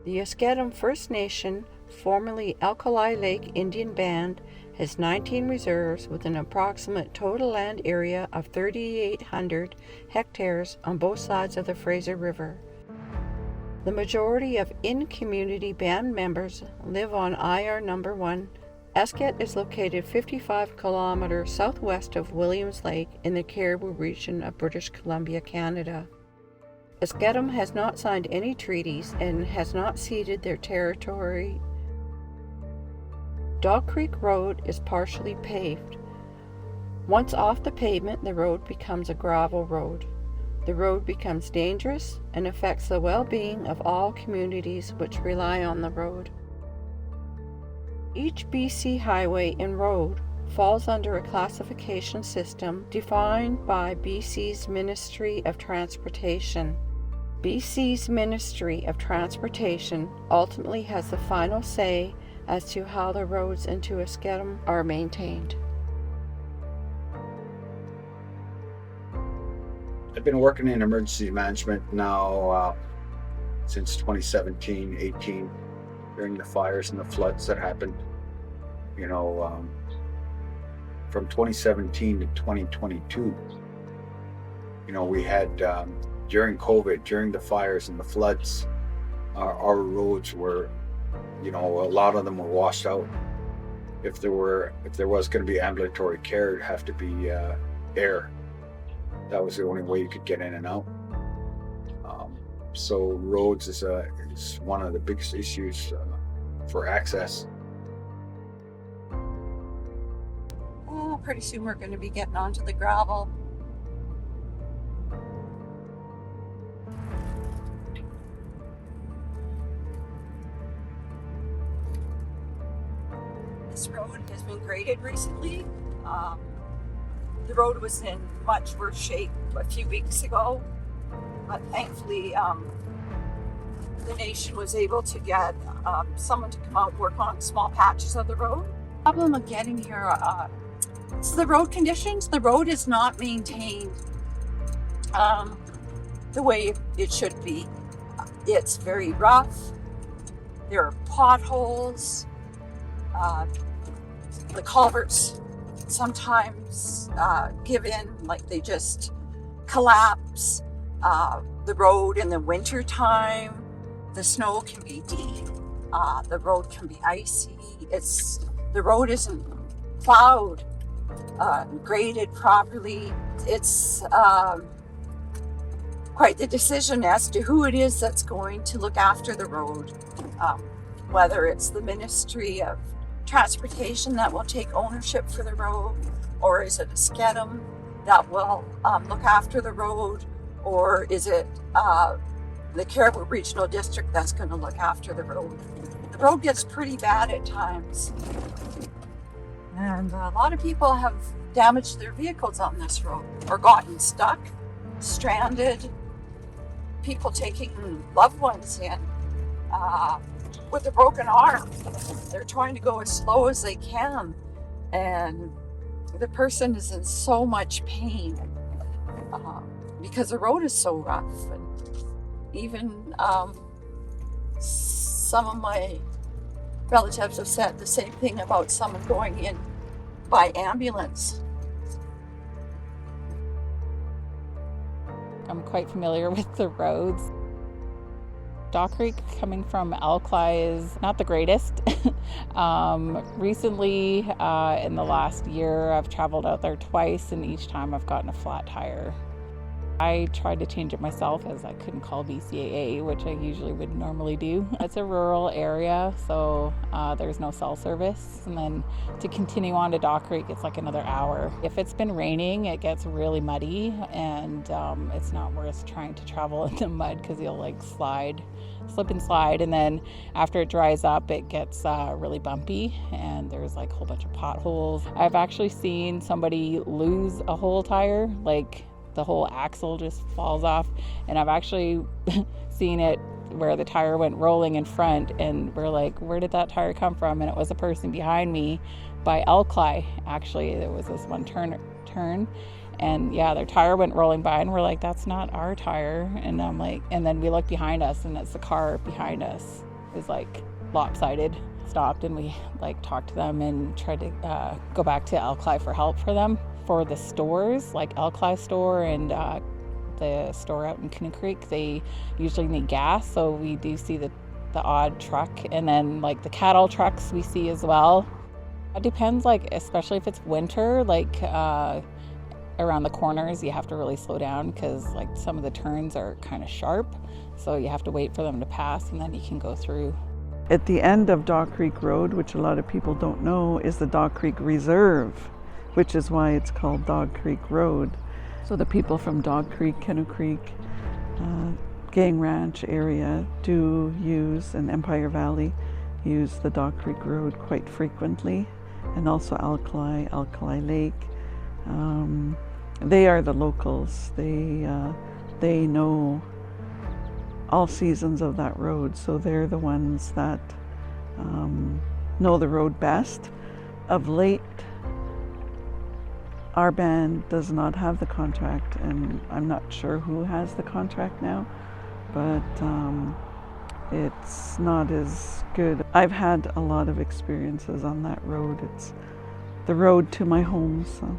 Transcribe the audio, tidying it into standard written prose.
The Esk'et First Nation, formerly Alkali Lake Indian Band, has 19 reserves with an approximate total land area of 3,800 hectares on both sides of the Fraser River. The majority of in-community band members live on IR number 1. Esk'et is located 55 kilometers southwest of Williams Lake in the Cariboo region of British Columbia, Canada. Esk'et has not signed any treaties and has not ceded their territory. Dog Creek Road is partially paved. Once off the pavement, the road becomes a gravel road. The road becomes dangerous and affects the well-being of all communities which rely on the road. Each BC highway and road falls under a classification system defined by BC's Ministry of Transportation. BC's Ministry of Transportation ultimately has the final say as to how the roads into Esk'et are maintained. I've been working in emergency management now since 2017-18 during the fires and the floods that happened. From 2017 to 2022, we had during COVID, during the fires and the floods, our roads were, a lot of them were washed out. If there was going to be ambulatory care, it'd have to be air. That was the only way you could get in and out. So roads is one of the biggest issues for access. Oh, pretty soon we're going to be getting onto the gravel. This road has been graded recently. The road was in much worse shape a few weeks ago, but thankfully the nation was able to get someone to come out and work on small patches of the road. The problem of getting here is the road conditions. The road is not maintained the way it should be. It's very rough. There are potholes. The culverts sometimes give in, like they just collapse. The road in the winter time, the snow can be deep. The road can be icy. The road isn't plowed, graded properly. It's quite the decision as to who it is that's going to look after the road. Whether it's the Ministry of Transportation that will take ownership for the road, or is it Esk'et that will look after the road, or is it the Cariboo Regional District that's going to look after the road? The road gets pretty bad at times, and a lot of people have damaged their vehicles on this road or gotten stuck, stranded, people taking loved ones in with a broken arm. They're trying to go as slow as they can, and the person is in so much pain because the road is so rough. And even some of my relatives have said the same thing about someone going in by ambulance. I'm quite familiar with the roads. Dog Creek coming from Alkali is not the greatest. Recently, in the last year, I've traveled out there twice, and each time I've gotten a flat tire. I tried to change it myself as I couldn't call BCAA, which I usually would normally do. It's a rural area, so there's no cell service. And then to continue on to Dog Creek, it's like another hour. If it's been raining, it gets really muddy, and it's not worth trying to travel in the mud because you'll like slip and slide. And then after it dries up, it gets really bumpy, and there's like a whole bunch of potholes. I've actually seen somebody lose a whole tire, like the whole axle just falls off. And I've actually seen it where the tire went rolling in front, and we're like, where did that tire come from? And it was a person behind me by Alkali. Actually, there was this one turn, and yeah, their tire went rolling by, and we're like, that's not our tire. And I'm like, and then we look behind us, and it's the car behind us. is like lopsided. Stopped and we like talked to them and tried to go back to Alkali for help for them. For the stores, like Alkali store and the store out in Canoe Creek, they usually need gas, so we do see the odd truck, and then like the cattle trucks we see as well. It depends, like especially if it's winter, like around the corners you have to really slow down because like some of the turns are kind of sharp, so you have to wait for them to pass and then you can go through. At the end of Dog Creek Road, which a lot of people don't know, is the Dog Creek Reserve, which is why it's called Dog Creek Road. So the people from Dog Creek, Canoe Creek, Gang Ranch area do use, and Empire Valley, use the Dog Creek Road quite frequently, and also Alkali Lake. They are the locals. They know all seasons of that road, so they're the ones that know the road best. Of late, our band does not have the contract, and I'm not sure who has the contract now, but it's not as good. I've had a lot of experiences on that road. It's the road to my home, so.